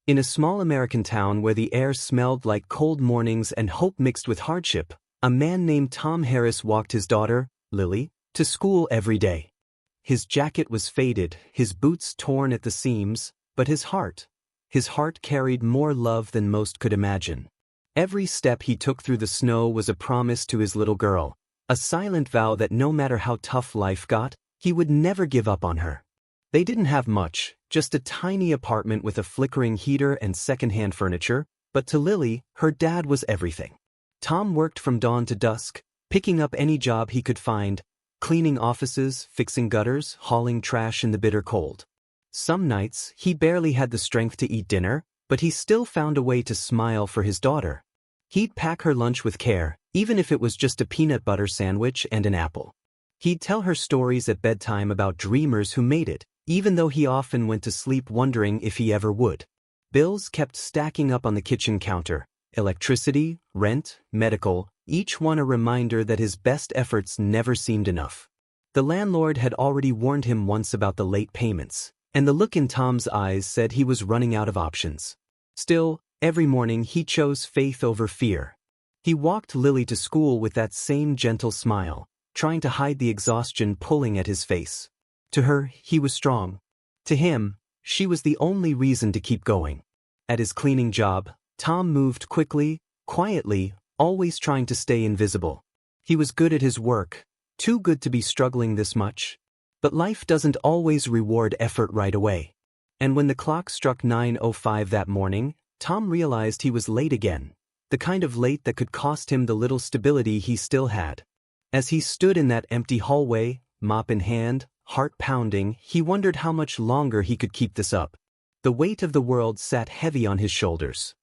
In a small American town where the air smelled like cold mornings and hope mixed with hardship, a man named Tom Harris walked his daughter, Lily, to school every day. His jacket was faded, his boots torn at the seams, but his heart carried more love than most could imagine. Every step he took through the snow was a promise to his little girl, a silent vow that no matter how tough life got, he would never give up on her. They didn't have much, just a tiny apartment with a flickering heater and secondhand furniture, but to Lily, her dad was everything. Tom worked from dawn to dusk, picking up any job he could find, cleaning offices, fixing gutters, hauling trash in the bitter cold. Some nights, he barely had the strength to eat dinner, but he still found a way to smile for his daughter. He'd pack her lunch with care, even if it was just a peanut butter sandwich and an apple. He'd tell her stories at bedtime about dreamers who made it, even though he often went to sleep wondering if he ever would. Bills kept stacking up on the kitchen counter. Electricity, rent, medical, each one a reminder that his best efforts never seemed enough. The landlord had already warned him once about the late payments, and the look in Tom's eyes said he was running out of options. Still, every morning he chose faith over fear. He walked Lily to school with that same gentle smile, trying to hide the exhaustion pulling at his face. To her, he was strong. To him, she was the only reason to keep going. At his cleaning job, Tom moved quickly, quietly, always trying to stay invisible. He was good at his work, too good to be struggling this much. But life doesn't always reward effort right away. And when the clock struck 9:05 that morning, Tom realized he was late again, the kind of late that could cost him the little stability he still had. As he stood in that empty hallway, mop in hand, heart pounding, he wondered how much longer he could keep this up. The weight of the world sat heavy on his shoulders.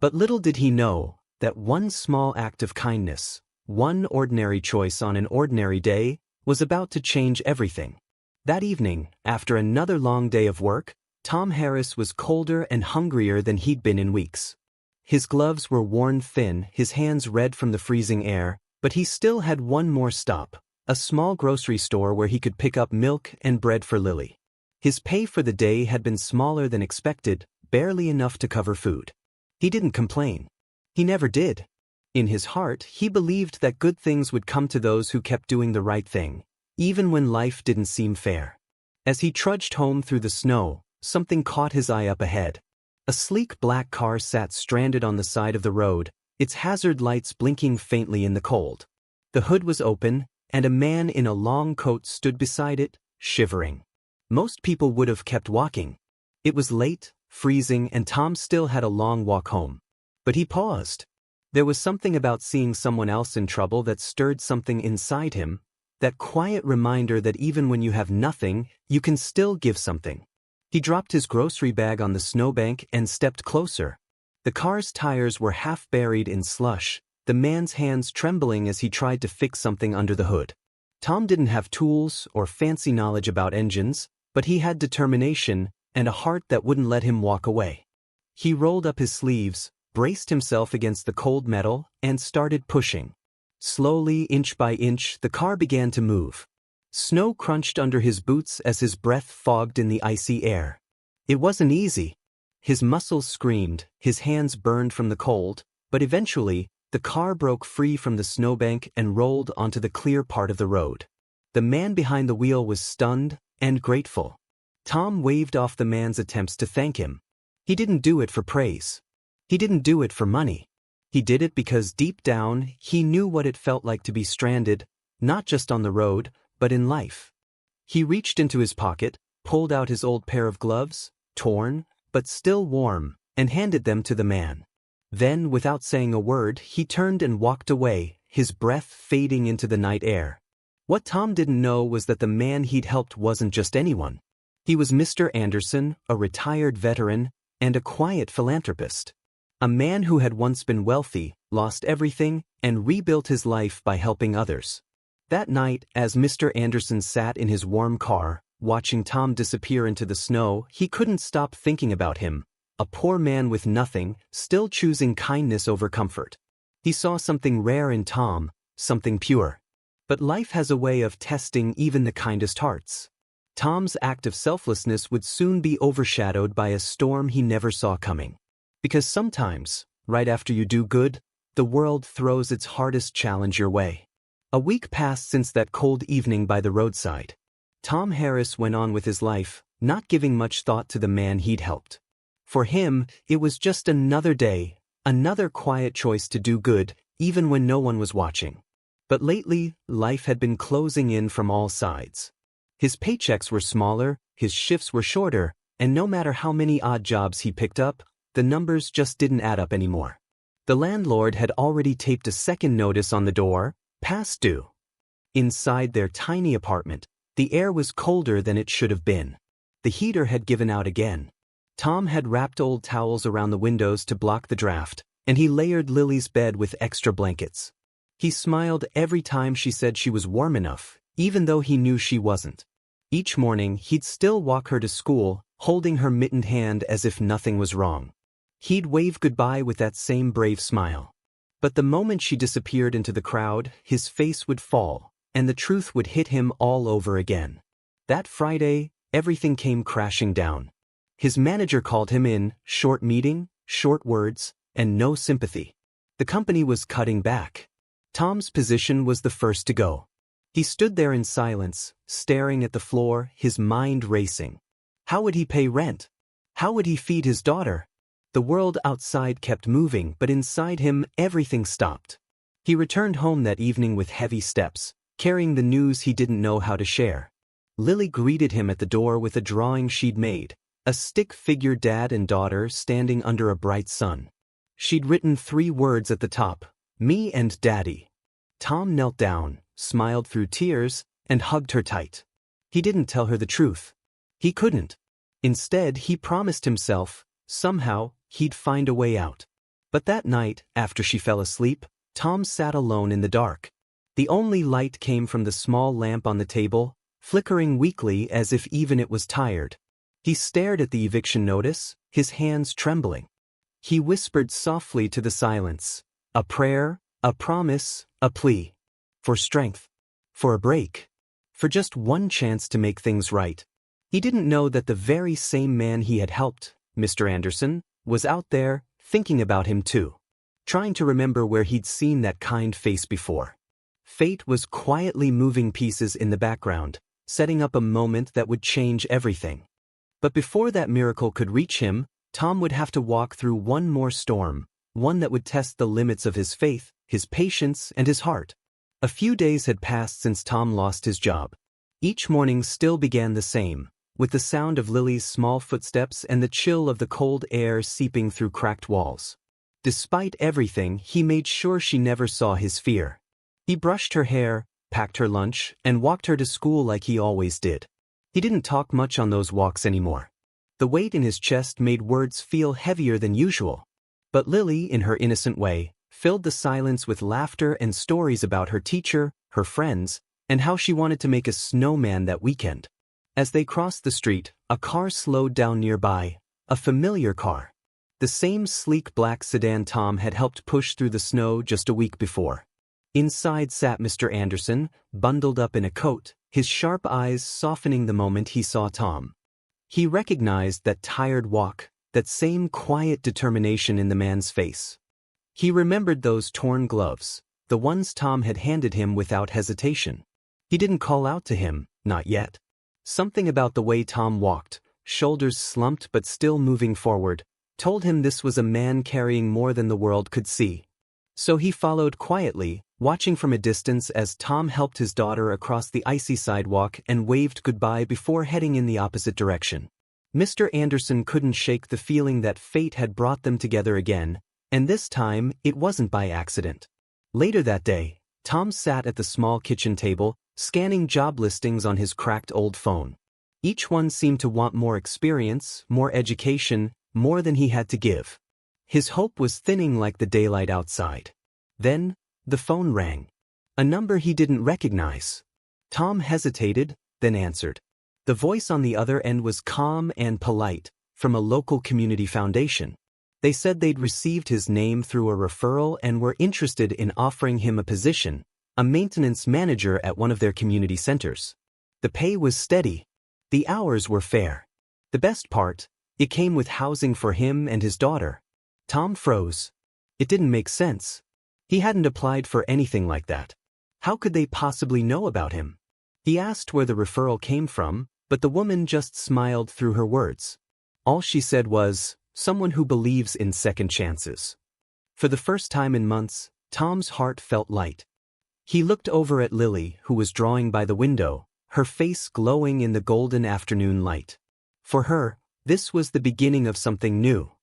But little did he know that one small act of kindness, one ordinary choice on an ordinary day, was about to change everything. That evening, after another long day of work, Tom Harris was colder and hungrier than he'd been in weeks. His gloves were worn thin, his hands red from the freezing air, but he still had one more stop, a small grocery store where he could pick up milk and bread for Lily. His pay for the day had been smaller than expected, barely enough to cover food. He didn't complain. He never did. In his heart, he believed that good things would come to those who kept doing the right thing, even when life didn't seem fair. As he trudged home through the snow, something caught his eye up ahead. A sleek black car sat stranded on the side of the road, its hazard lights blinking faintly in the cold. The hood was open, and a man in a long coat stood beside it, shivering. Most people would have kept walking. It was late, freezing, and Tom still had a long walk home. But he paused. There was something about seeing someone else in trouble that stirred something inside him, that quiet reminder that even when you have nothing, you can still give something. He dropped his grocery bag on the snowbank and stepped closer. The car's tires were half buried in slush, the man's hands trembling as he tried to fix something under the hood. Tom didn't have tools or fancy knowledge about engines, but he had determination and a heart that wouldn't let him walk away. He rolled up his sleeves, braced himself against the cold metal, and started pushing. Slowly, inch by inch, the car began to move. Snow crunched under his boots as his breath fogged in the icy air. It wasn't easy. His muscles screamed, his hands burned from the cold, but eventually, the car broke free from the snowbank and rolled onto the clear part of the road. The man behind the wheel was stunned and grateful. Tom waved off the man's attempts to thank him. He didn't do it for praise. He didn't do it for money. He did it because deep down, he knew what it felt like to be stranded, not just on the road, but in life. He reached into his pocket, pulled out his old pair of gloves, torn, but still warm, and handed them to the man. Then, without saying a word, he turned and walked away, his breath fading into the night air. What Tom didn't know was that the man he'd helped wasn't just anyone. He was Mr. Anderson, a retired veteran, and a quiet philanthropist. A man who had once been wealthy, lost everything, and rebuilt his life by helping others. That night, as Mr. Anderson sat in his warm car, watching Tom disappear into the snow, he couldn't stop thinking about him. A poor man with nothing, still choosing kindness over comfort. He saw something rare in Tom, something pure. But life has a way of testing even the kindest hearts. Tom's act of selflessness would soon be overshadowed by a storm he never saw coming. Because sometimes, right after you do good, the world throws its hardest challenge your way. A week passed since that cold evening by the roadside. Tom Harris went on with his life, not giving much thought to the man he'd helped. For him, it was just another day, another quiet choice to do good, even when no one was watching. But lately, life had been closing in from all sides. His paychecks were smaller, his shifts were shorter, and no matter how many odd jobs he picked up, the numbers just didn't add up anymore. The landlord had already taped a second notice on the door, "Past due." Inside their tiny apartment, the air was colder than it should have been. The heater had given out again. Tom had wrapped old towels around the windows to block the draft, and he layered Lily's bed with extra blankets. He smiled every time she said she was warm enough, even though he knew she wasn't. Each morning, he'd still walk her to school, holding her mittened hand as if nothing was wrong. He'd wave goodbye with that same brave smile. But the moment she disappeared into the crowd, his face would fall, and the truth would hit him all over again. That Friday, everything came crashing down. His manager called him in, short meeting, short words, and no sympathy. The company was cutting back. Tom's position was the first to go. He stood there in silence, staring at the floor, his mind racing. How would he pay rent? How would he feed his daughter? The world outside kept moving, but inside him, everything stopped. He returned home that evening with heavy steps, carrying the news he didn't know how to share. Lily greeted him at the door with a drawing she'd made, a stick-figure dad and daughter standing under a bright sun. She'd written 3 words at the top, "Me and Daddy." Tom knelt down, smiled through tears, and hugged her tight. He didn't tell her the truth. He couldn't. Instead, he promised himself, somehow, he'd find a way out. But that night, after she fell asleep, Tom sat alone in the dark. The only light came from the small lamp on the table, flickering weakly as if even it was tired. He stared at the eviction notice, his hands trembling. He whispered softly to the silence, a prayer, a promise, a plea. For strength. For a break. For just one chance to make things right. He didn't know that the very same man he had helped, Mr. Anderson, was out there, thinking about him too. Trying to remember where he'd seen that kind face before. Fate was quietly moving pieces in the background, setting up a moment that would change everything. But before that miracle could reach him, Tom would have to walk through one more storm, one that would test the limits of his faith, his patience, and his heart. A few days had passed since Tom lost his job. Each morning still began the same, with the sound of Lily's small footsteps and the chill of the cold air seeping through cracked walls. Despite everything, he made sure she never saw his fear. He brushed her hair, packed her lunch, and walked her to school like he always did. He didn't talk much on those walks anymore. The weight in his chest made words feel heavier than usual. But Lily, in her innocent way, filled the silence with laughter and stories about her teacher, her friends, and how she wanted to make a snowman that weekend. As they crossed the street, a car slowed down nearby, a familiar car. The same sleek black sedan Tom had helped push through the snow just a week before. Inside sat Mr. Anderson, bundled up in a coat, his sharp eyes softening the moment he saw Tom. He recognized that tired walk, that same quiet determination in the man's face. He remembered those torn gloves, the ones Tom had handed him without hesitation. He didn't call out to him, not yet. Something about the way Tom walked, shoulders slumped but still moving forward, told him this was a man carrying more than the world could see. So he followed quietly, watching from a distance as Tom helped his daughter across the icy sidewalk and waved goodbye before heading in the opposite direction. Mr. Anderson couldn't shake the feeling that fate had brought them together again, and this time it wasn't by accident. Later that day, Tom sat at the small kitchen table, scanning job listings on his cracked old phone. Each one seemed to want more experience, more education, more than he had to give. His hope was thinning like the daylight outside. Then, the phone rang. A number he didn't recognize. Tom hesitated, then answered. The voice on the other end was calm and polite, from a local community foundation. They said they'd received his name through a referral and were interested in offering him a position, a maintenance manager at one of their community centers. The pay was steady. The hours were fair. The best part, it came with housing for him and his daughter. Tom froze. It didn't make sense. He hadn't applied for anything like that. How could they possibly know about him? He asked where the referral came from, but the woman just smiled through her words. All she said was, someone who believes in second chances. For the first time in months, Tom's heart felt light. He looked over at Lily, who was drawing by the window, her face glowing in the golden afternoon light. For her, this was the beginning of something new.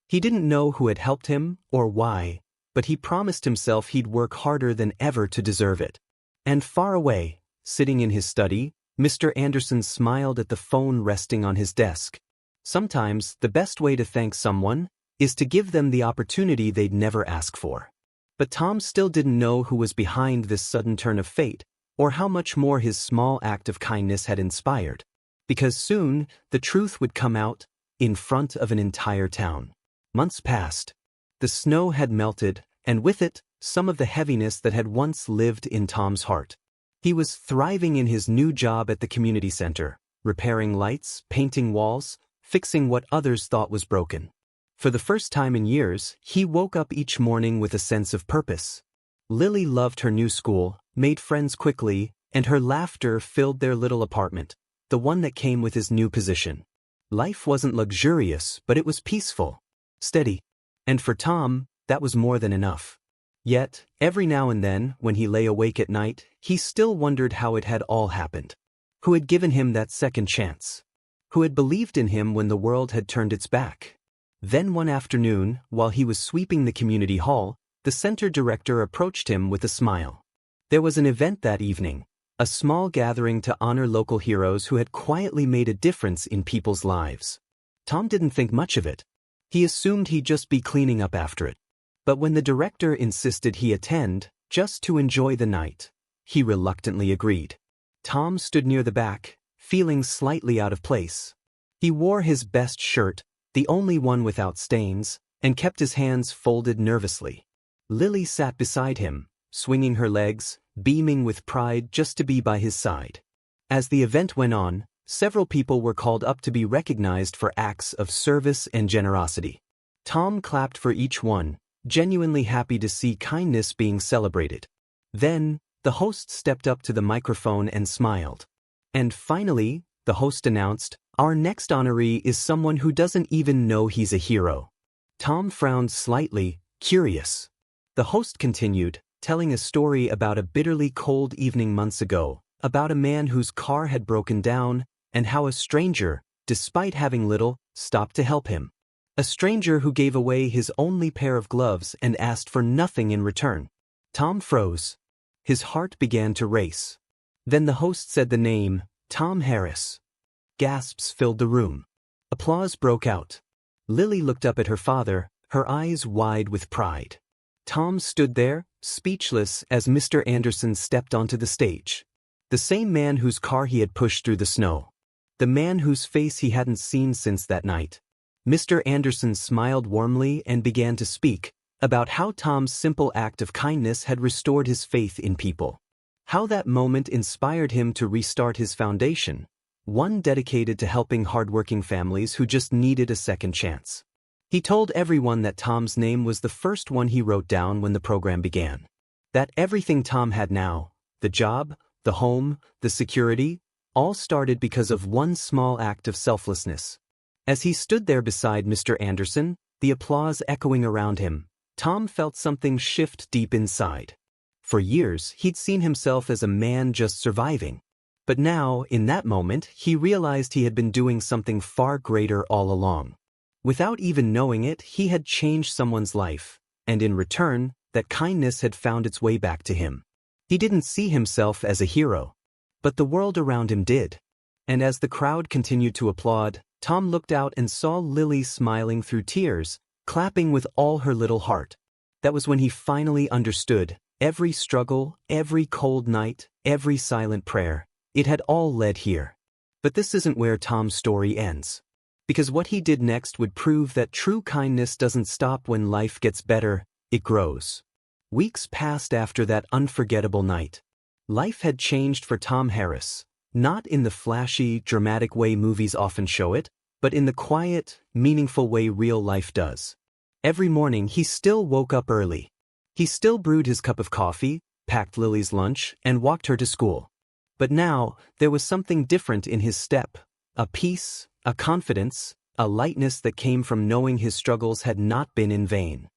He didn't know who had helped him or why, but he promised himself he'd work harder than ever to deserve it. And far away, sitting in his study, Mr. Anderson smiled at the phone resting on his desk. Sometimes, the best way to thank someone is to give them the opportunity they'd never ask for. But Tom still didn't know who was behind this sudden turn of fate, or how much more his small act of kindness had inspired. Because soon, the truth would come out, in front of an entire town. Months passed. The snow had melted, and with it, some of the heaviness that had once lived in Tom's heart. He was thriving in his new job at the community center, repairing lights, painting walls, fixing what others thought was broken. For the first time in years, he woke up each morning with a sense of purpose. Lily loved her new school, made friends quickly, and her laughter filled their little apartment, the one that came with his new position. Life wasn't luxurious, but it was peaceful, steady. And for Tom, that was more than enough. Yet, every now and then, when he lay awake at night, he still wondered how it had all happened. Who had given him that second chance? Who had believed in him when the world had turned its back? Then one afternoon, while he was sweeping the community hall, the center director approached him with a smile. There was an event that evening, a small gathering to honor local heroes who had quietly made a difference in people's lives. Tom didn't think much of it. He assumed he'd just be cleaning up after it. But when the director insisted he attend, just to enjoy the night, he reluctantly agreed. Tom stood near the back, feeling slightly out of place. He wore his best shirt, the only one without stains, and kept his hands folded nervously. Lily sat beside him, swinging her legs, beaming with pride just to be by his side. As the event went on, several people were called up to be recognized for acts of service and generosity. Tom clapped for each one, genuinely happy to see kindness being celebrated. Then, the host stepped up to the microphone and smiled. And finally, the host announced, "Our next honoree is someone who doesn't even know he's a hero." Tom frowned slightly, curious. The host continued, telling a story about a bitterly cold evening months ago, about a man whose car had broken down, and how a stranger, despite having little, stopped to help him. A stranger who gave away his only pair of gloves and asked for nothing in return. Tom froze. His heart began to race. Then the host said the name, Tom Harris. Gasps filled the room. Applause broke out. Lily looked up at her father, her eyes wide with pride. Tom stood there, speechless as Mr. Anderson stepped onto the stage. The same man whose car he had pushed through the snow. The man whose face he hadn't seen since that night. Mr. Anderson smiled warmly and began to speak about how Tom's simple act of kindness had restored his faith in people. How that moment inspired him to restart his foundation, one dedicated to helping hardworking families who just needed a second chance. He told everyone that Tom's name was the first one he wrote down when the program began. That everything Tom had now, the job, the home, the security, all started because of one small act of selflessness. As he stood there beside Mr. Anderson, the applause echoing around him, Tom felt something shift deep inside. For years, he'd seen himself as a man just surviving. But now, in that moment, he realized he had been doing something far greater all along. Without even knowing it, he had changed someone's life, and in return, that kindness had found its way back to him. He didn't see himself as a hero, but the world around him did. And as the crowd continued to applaud, Tom looked out and saw Lily smiling through tears, clapping with all her little heart. That was when he finally understood. Every struggle, every cold night, every silent prayer, it had all led here. But this isn't where Tom's story ends. Because what he did next would prove that true kindness doesn't stop when life gets better, it grows. Weeks passed after that unforgettable night. Life had changed for Tom Harris, Not in the flashy, dramatic way movies often show it, but in the quiet, meaningful way real life does. Every morning he still woke up early. He still brewed his cup of coffee, packed Lily's lunch, and walked her to school. But now, there was something different in his step. A peace, a confidence, a lightness that came from knowing his struggles had not been in vain.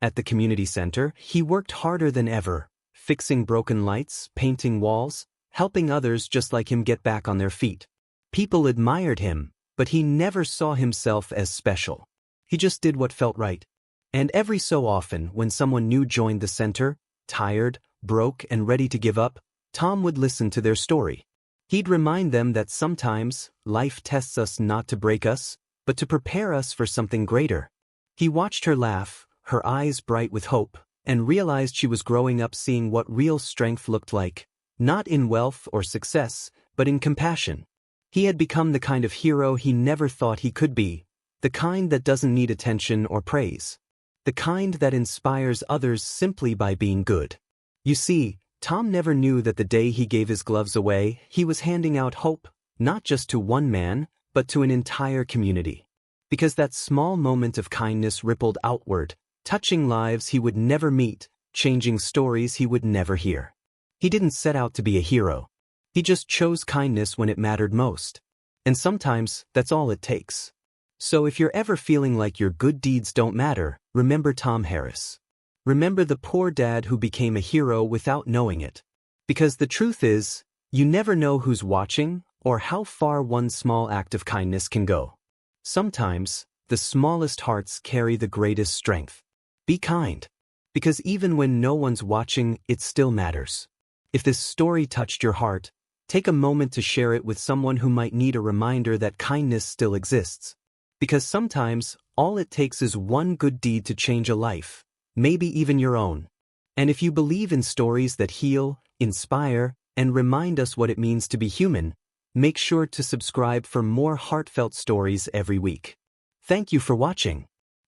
At the community center, he worked harder than ever, fixing broken lights, painting walls, helping others just like him get back on their feet. People admired him, but he never saw himself as special. He just did what felt right. And every so often, when someone new joined the center, tired, broke, and ready to give up, Tom would listen to their story. He'd remind them that sometimes, life tests us not to break us, but to prepare us for something greater. He watched her laugh, her eyes bright with hope, and realized she was growing up seeing what real strength looked like, not in wealth or success, but in compassion. He had become the kind of hero he never thought he could be, the kind that doesn't need attention or praise. The kind that inspires others simply by being good. You see, Tom never knew that the day he gave his gloves away, he was handing out hope, not just to one man, but to an entire community. Because that small moment of kindness rippled outward, touching lives he would never meet, changing stories he would never hear. He didn't set out to be a hero. He just chose kindness when it mattered most. And sometimes, that's all it takes. So if you're ever feeling like your good deeds don't matter, remember Tom Harris. Remember the poor dad who became a hero without knowing it. Because the truth is, you never know who's watching or how far one small act of kindness can go. Sometimes, the smallest hearts carry the greatest strength. Be kind. Because even when no one's watching, it still matters. If this story touched your heart, take a moment to share it with someone who might need a reminder that kindness still exists. Because sometimes, all it takes is one good deed to change a life, maybe even your own. And if you believe in stories that heal, inspire, and remind us what it means to be human, make sure to subscribe for more heartfelt stories every week. Thank you for watching.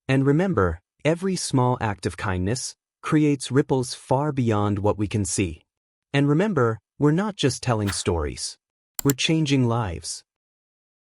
And remember, every small act of kindness creates ripples far beyond what we can see. And remember, we're not just telling stories. We're changing lives.